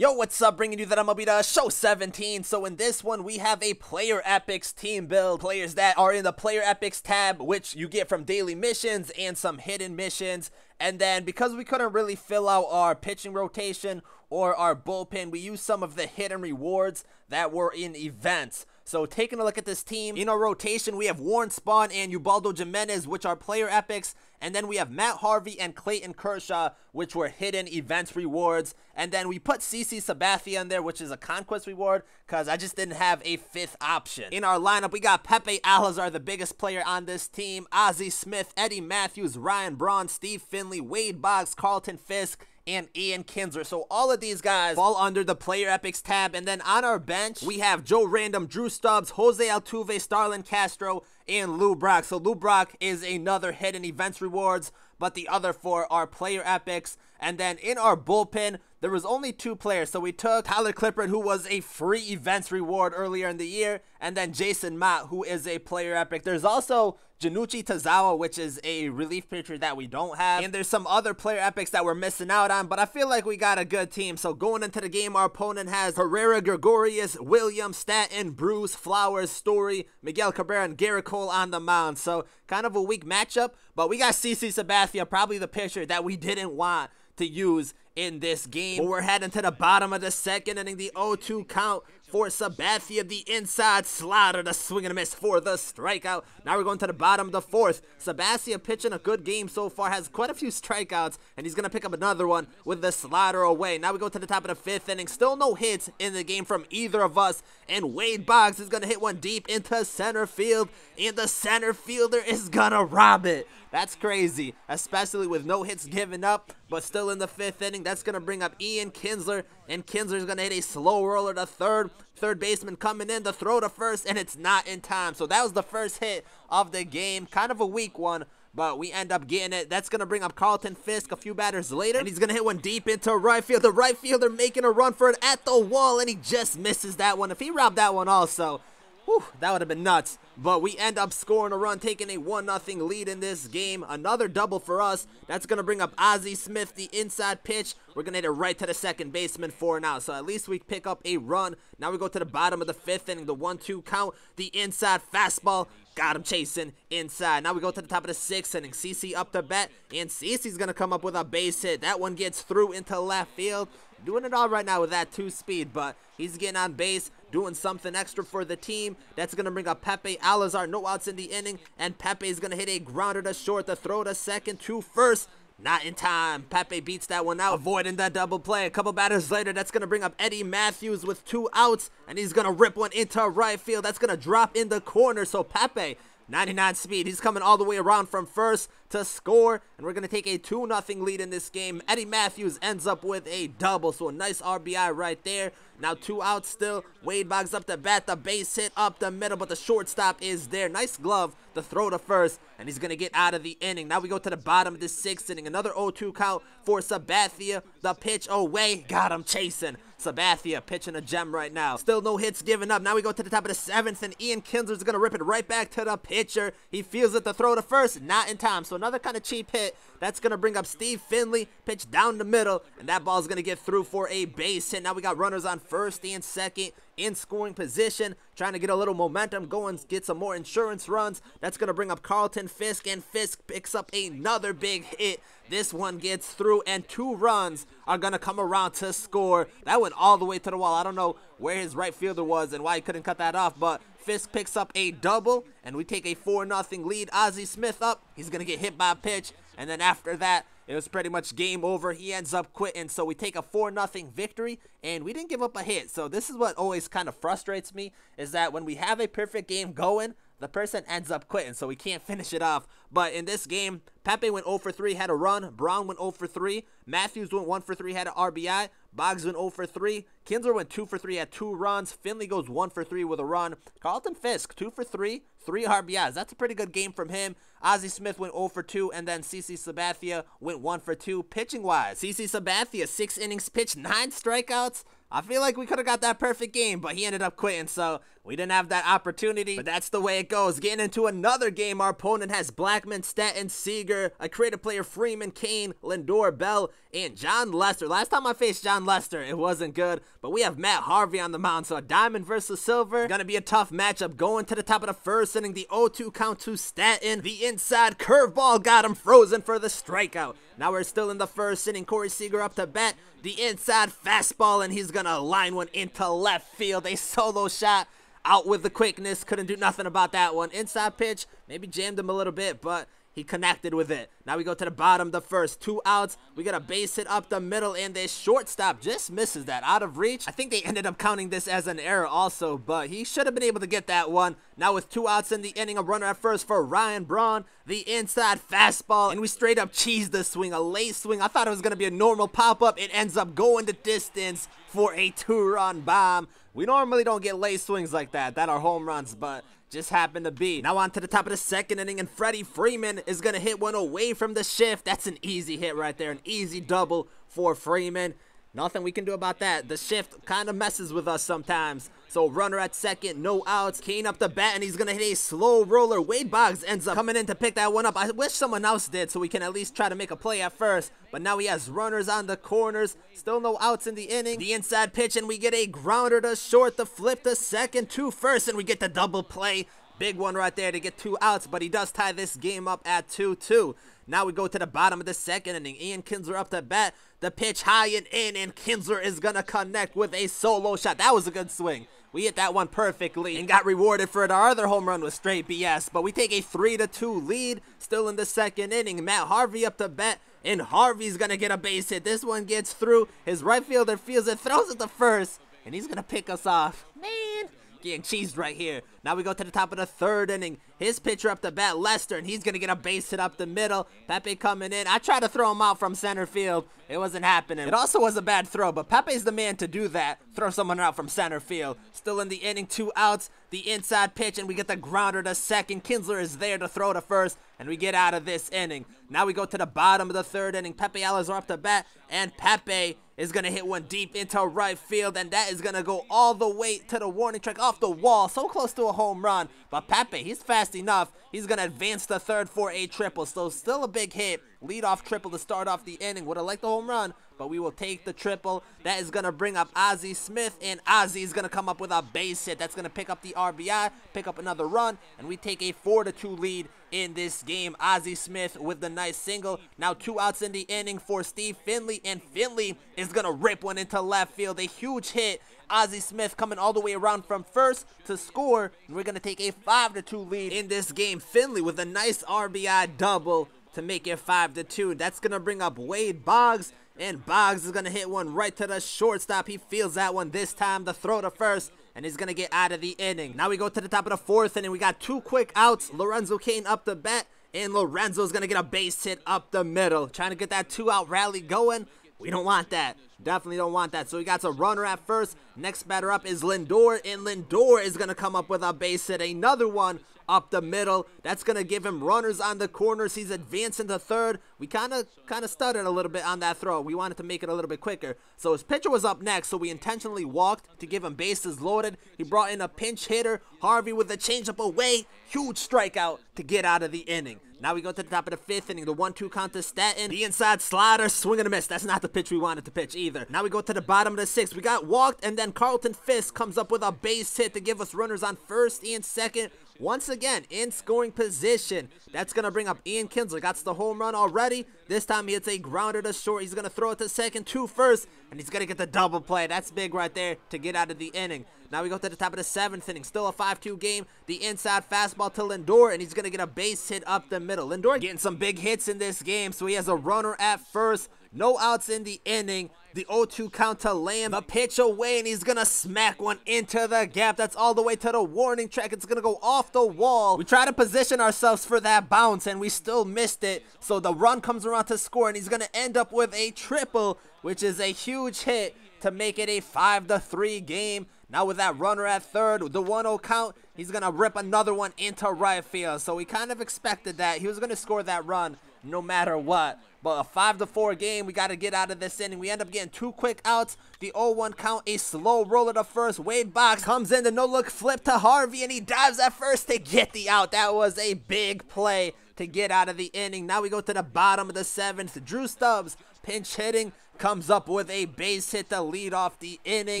Yo, what's up? Bringing you that MLB Show 17. So in this one, we have a Player Epics team build. Players that are in the Player Epics tab, which you get from daily missions and some hidden missions. And then because we couldn't really fill out our pitching rotation or our bullpen, we used some of the hidden rewards that were in events. So taking a look at this team, in our rotation, we have Warren Spahn and Ubaldo Jimenez, which are Player Epics. And then we have Matt Harvey and Clayton Kershaw, which were hidden events rewards. And then we put CC Sabathia in there, which is a conquest reward, because I just didn't have a fifth option. In our lineup, we got Pepe Alazar, the biggest player on this team, Ozzie Smith, Eddie Matthews, Ryan Braun, Steve Finley, Wade Boggs, Carlton Fisk, and Ian Kinsler. So all of these guys fall under the Player Epics tab. And then on our bench, we have Joe Random, Drew Stubbs, Jose Altuve, Starlin Castro, and Lou Brock. So Lou Brock is another hidden events rewards, but the other four are Player Epics. And then in our bullpen, there was only two players. So we took Tyler Clippard, who was a free events reward earlier in the year, and then Jason Mott, who is a Player Epic. There's also Junichi Tazawa, which is a relief pitcher that we don't have. And there's some other Player Epics that we're missing out on, but I feel like we got a good team. So going into the game, our opponent has Herrera, Gregorius, Williams, Stanton, Bruce, Flowers, Story, Miguel Cabrera, and Garrett Cole on the mound. So kind of a weak matchup, but we got CC Sabathia, probably the pitcher that we didn't want to use in this game. But we're heading to the bottom of the second inning, the 0-2 count for Sabathia, the inside slider, the swing and a miss for the strikeout. Now we're going to the bottom of the fourth. Sabathia pitching a good game so far, has quite a few strikeouts, and he's going to pick up another one with the slider away. Now we go to the top of the fifth inning, still no hits in the game from either of us, and Wade Boggs is going to hit one deep into center field, and the center fielder is going to rob it. That's crazy, especially with no hits given up, but still in the fifth inning. That's going to bring up Ian Kinsler, and Kinsler's going to hit a slow roller to third. Third baseman coming in to throw to first, and it's not in time. So that was the first hit of the game. Kind of a weak one, but we end up getting it. That's going to bring up Carlton Fisk a few batters later, and he's going to hit one deep into right field. The right fielder making a run for it at the wall, and he just misses that one. If he robbed that one also, whew, that would have been nuts. But we end up scoring a run, taking a 1-0 lead in this game. Another double for us. That's going to bring up Ozzie Smith, the inside pitch. We're going to hit it right to the second baseman for an out. So at least we pick up a run. Now we go to the bottom of the fifth inning, the 1-2 count. The inside fastball. Got him chasing inside. Now we go to the top of the sixth inning. CC up to bat, and CC's going to come up with a base hit. That one gets through into left field. Doing it all right now with that 2-speed, but he's getting on base, doing something extra for the team. That's going to bring up Pepe Alazar. No outs in the inning, and Pepe is going to hit a grounder to short, to throw to second, to first. Not in time. Pepe beats that one out, avoiding that double play. A couple batters later, that's going to bring up Eddie Matthews with 2 outs, and he's going to rip one into right field. That's going to drop in the corner, so Pepe, 99 speed. He's coming all the way around from first to score, and we're going to take a 2-0 lead in this game. Eddie Matthews ends up with a double, so a nice RBI right there. Now 2 outs still. Wade Boggs up to bat, the base hit up the middle, but the shortstop is there. Nice glove, the throw to first, and he's going to get out of the inning. Now we go to the bottom of the sixth inning. Another 0-2 count for Sabathia. The pitch away. Got him chasing. Sabathia pitching a gem right now. Still no hits given up. Now we go to the top of the seventh, and Ian Kinsler's going to rip it right back to the pitcher. He feels it to throw to first. Not in time. So another kind of cheap hit. That's going to bring up Steve Finley. Pitch down the middle, and that ball's going to get through for a base hit. Now we got runners on first and second in scoring position, trying to get a little momentum going, get some more insurance runs. That's going to bring up Carlton Fisk, and Fisk picks up another big hit. This one gets through, and 2 runs are going to come around to score. That went all the way to the wall. I don't know where his right fielder was and why he couldn't cut that off, but Fisk picks up a double, and we take a 4-0 lead. Ozzie Smith up. He's going to get hit by a pitch, and then after that, it was pretty much game over. He ends up quitting, so we take a 4-0 victory, and we didn't give up a hit. So this is what always kind of frustrates me, is that when we have a perfect game going, the person ends up quitting, so we can't finish it off. But in this game, Pepe went 0 for 3, had a run. Brown went 0 for 3. Matthews went 1 for 3, had an RBI. Boggs went 0 for 3. Kinsler went 2 for 3, had 2 runs. Finley goes 1 for 3 with a run. Carlton Fisk, 2 for 3, 3 RBIs. That's a pretty good game from him. Ozzie Smith went 0 for 2, and then CC Sabathia went 1 for 2 pitching-wise. CC Sabathia, 6 innings pitched, 9 strikeouts. I feel like we could have got that perfect game, but he ended up quitting, so We didn't have that opportunity, but that's the way it goes. Getting into another game, our opponent has Blackman, Stanton, Seager, a creative player, Freeman, Kane, Lindor, Bell, and John Lester. Last time I faced John Lester, it wasn't good, but we have Matt Harvey on the mound, so a diamond versus silver. Gonna be a tough matchup. Going to the top of the first inning, the 0-2 count to Stanton. The inside curveball got him frozen for the strikeout. Now we're still in the first inning. Corey Seager up to bat. The inside fastball, and he's gonna line one into left field. A solo shot. Out with the quickness, couldn't do nothing about that one. Inside pitch, maybe jammed him a little bit, but he connected with it. Now we go to the bottom of the first. 2 outs. We got a base hit up the middle, and this shortstop just misses that. Out of reach. I think they ended up counting this as an error also, but he should have been able to get that one. Now with 2 outs in the inning, a runner at first for Ryan Braun. The inside fastball, and we straight up cheesed the swing. A late swing. I thought it was going to be a normal pop-up. It ends up going the distance for a 2-run bomb. We normally don't get late swings like that are home runs, but just happened to be. Now on to the top of the second inning, and Freddie Freeman is going to hit one away from the shift. That's an easy hit right there, an easy double for Freeman. Nothing we can do about that. The shift kind of messes with us sometimes. So runner at second, no outs. Kane up the bat, and he's going to hit a slow roller. Wade Boggs ends up coming in to pick that one up. I wish someone else did so we can at least try to make a play at first. But now he has runners on the corners. Still no outs in the inning. The inside pitch, and we get a grounder to short, the flip to second, to first, and we get the double play. Big one right there to get 2 outs, but he does tie this game up at 2-2. Now we go to the bottom of the second inning. Ian Kinsler up to bat. The pitch high and in, and Kinsler is going to connect with a solo shot. That was a good swing. We hit that one perfectly and got rewarded for it. Our other home run was straight BS, but we take a 3-2 lead. Still in the second inning. Matt Harvey up to bat, and Harvey's going to get a base hit. This one gets through. His right fielder feels it, throws it to first, and he's going to pick us off. Man, getting cheesed right here. Now we go to the top of the third inning. His pitcher up to bat, Lester, and he's going to get a base hit up the middle. Pepe coming in. I tried to throw him out from center field. It wasn't happening. It also was a bad throw, but Pepe's the man to do that. Throw someone out from center field. Still in the inning, 2 outs. The inside pitch, and we get the grounder to second. Kinsler is there to throw to first, and we get out of this inning. Now we go to the bottom of the third inning. Pepe Alazar up to bat, and Pepe is going to hit one deep into right field, and that is going to go all the way to the warning track, off the wall, so close to a home run. But Pepe, he's fast enough. He's going to advance the third for a triple, so still a big hit. Leadoff triple to start off the inning. Would have liked the home run, but we will take the triple. That is going to bring up Ozzie Smith, and Ozzie is going to come up with a base hit. That's going to pick up the RBI, pick up another run, and we take a 4-2 lead in this game. Ozzie Smith with the nice single. Now 2 outs in the inning for Steve Finley, and Finley is going to rip one into left field. A huge hit. Ozzie Smith coming all the way around from first to score, and we're going to take a 5-2 lead in this game. Finley with a nice RBI double to make it 5-2. That's going to bring up Wade Boggs, and Boggs is going to hit one right to the shortstop. He feels that one this time, the throw to first, and he's going to get out of the inning. Now we go to the top of the fourth inning. We got 2 quick outs. Lorenzo Cain up the bat, and Lorenzo's going to get a base hit up the middle. Trying to get that 2-out rally going. We don't want that. Definitely don't want that. So we got a runner at first. Next batter up is Lindor, and Lindor is going to come up with a base hit. Another one up the middle. That's going to give him runners on the corners. He's advancing to third. We kind of stuttered a little bit on that throw. We wanted to make it a little bit quicker. So his pitcher was up next, so we intentionally walked to give him bases loaded. He brought in a pinch hitter, Harvey, with a changeup away. Huge strikeout to get out of the inning. Now we go to the top of the 5th inning. The 1-2 count to Stanton. The inside slider, swing and a miss. That's not the pitch we wanted to pitch either. Now we go to the bottom of the 6th. We got walked, and then Carlton Fisk comes up with a base hit to give us runners on first and second. Once again, in scoring position. That's going to bring up Ian Kinsler. Got the home run already. This time he hits a grounder to short. He's going to throw it to second, to first, and he's going to get the double play. That's big right there to get out of the inning. Now we go to the top of the 7th inning. Still a 5-2 game. The inside fastball to Lindor, and he's going to get a base hit up the middle. Lindor getting some big hits in this game, so he has a runner at first. No outs in the inning. The 0-2 count to Lamb. The pitch away, and he's going to smack one into the gap. That's all the way to the warning track. It's going to go off the wall. We try to position ourselves for that bounce, and we still missed it. So the run comes around to score, and he's going to end up with a triple, which is a huge hit to make it a 5-3 game. Now with that runner at third, the 1-0 count, he's going to rip another one into right field. So we kind of expected that. He was going to score that run. no matter what. But a 5-4 game, we got to get out of this inning. We end up getting 2 quick outs. The 0-1 count, a slow roller to first. Wade Boggs comes in, the no-look flip to Harvey, and he dives at first to get the out. That was a big play to get out of the inning. Now we go to the bottom of the 7th. Drew Stubbs, pinch hitting, comes up with a base hit to lead off the inning.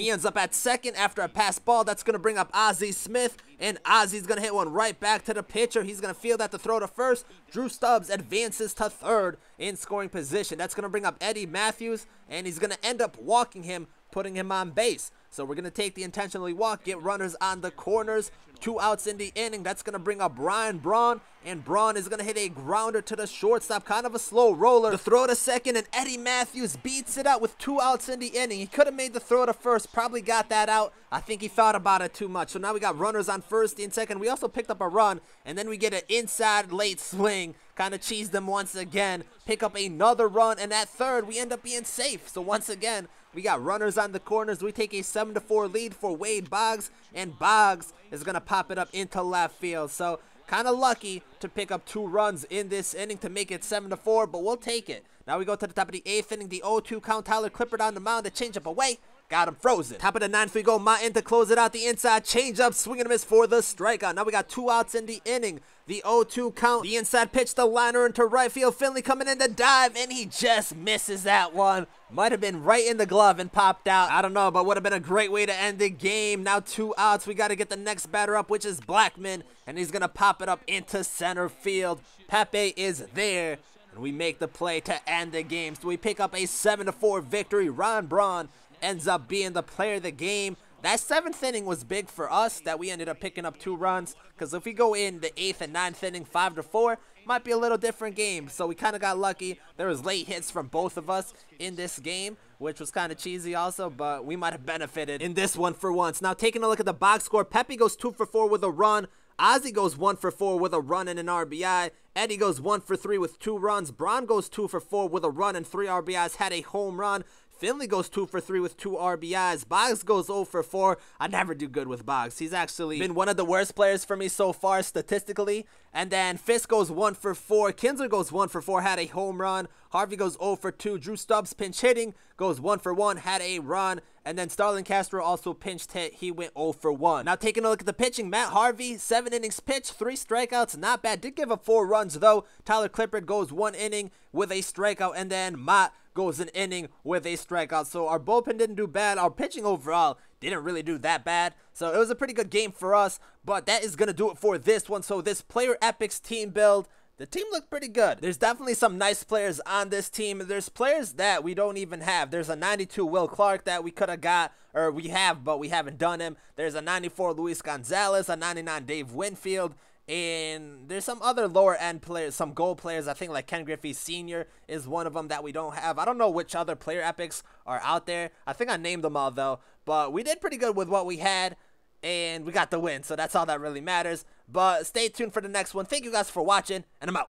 He ends up at second after a pass ball. That's going to bring up Ozzie Smith, and Ozzie's going to hit one right back to the pitcher. He's going to field that to throw to first. Drew Stubbs advances to third in scoring position. That's going to bring up Eddie Matthews, and he's going to end up walking him, putting him on base. So we're going to take the intentionally walk, get runners on the corners. 2 outs in the inning. That's going to bring up Brian Braun, and Braun is going to hit a grounder to the shortstop, kind of a slow roller. The throw to second, and Eddie Matthews beats it out with 2 outs in the inning. He could have made the throw to first, probably got that out. I think he thought about it too much. So now we got runners on first and second. We also picked up a run, and then we get an inside late swing. Kind of cheesed them once again. Pick up another run, and at third, we end up being safe. So once again, we got runners on the corners. We take a 7-4 lead for Wade Boggs, and Boggs is going to pop it up into left field. So kind of lucky to pick up 2 runs in this inning to make it 7-4, but we'll take it. Now we go to the top of the 8th inning. The 0-2 count, Tyler Clippard on the mound. The changeup away. Got him frozen. Top of the 9th, we go Martin to close it out. The inside changeup, swing and a miss for the strikeout. Now we got 2 outs in the inning. The 0-2 count. The inside pitch, the liner into right field. Finley coming in to dive, and he just misses that one. Might have been right in the glove and popped out. I don't know, but would have been a great way to end the game. Now 2 outs. We got to get the next batter up, which is Blackman, and he's going to pop it up into center field. Pepe is there, and we make the play to end the game. So we pick up a 7-4 victory. Ron Braun ends up being the player of the game. That 7th inning was big for us that we ended up picking up 2 runs, because if we go in the 8th and 9th inning 5-4, might be a little different game. So we kind of got lucky. There was late hits from both of us in this game, which was kind of cheesy also, but we might have benefited in this one for once. Now taking a look at the box score, Pepe goes 2 for 4 with a run. Ozzie goes 1 for 4 with a run and an RBI. Eddie goes 1 for 3 with 2 runs. Braun goes 2 for 4 with a run and 3 RBIs, had a home run. Finley goes 2 for 3 with 2 RBIs. Boggs goes 0 for 4. I never do good with Boggs. He's actually been one of the worst players for me so far statistically. And then Fisk goes 1 for 4. Kinsler goes 1 for 4, had a home run. Harvey goes 0 for 2. Drew Stubbs pinch hitting, goes 1 for 1, had a run. And then Starlin Castro also pinched hit. He went 0 for 1. Now taking a look at the pitching, Matt Harvey, 7 innings pitched, 3 strikeouts, not bad. Did give up 4 runs though. Tyler Clippard goes 1 inning with a strikeout, and then Mott goes an inning with a strikeout. So our bullpen didn't do bad. Our pitching overall didn't really do that bad. So it was a pretty good game for us, but that is going to do it for this one. So this Player EPICS team build, the team looked pretty good. There's definitely some nice players on this team. There's players that we don't even have. There's a 92 Will Clark that we could have got, or we have, but we haven't done him. There's a 94 Luis Gonzalez, a 99 Dave Winfield, and there's some other lower end players, some goal players. I think like Ken Griffey Sr. is one of them that we don't have. I don't know which other Player EPICS are out there. I think I named them all though, but we did pretty good with what we had, and we got the win, so that's all that really matters. But stay tuned for the next one. Thank you guys for watching, and I'm out.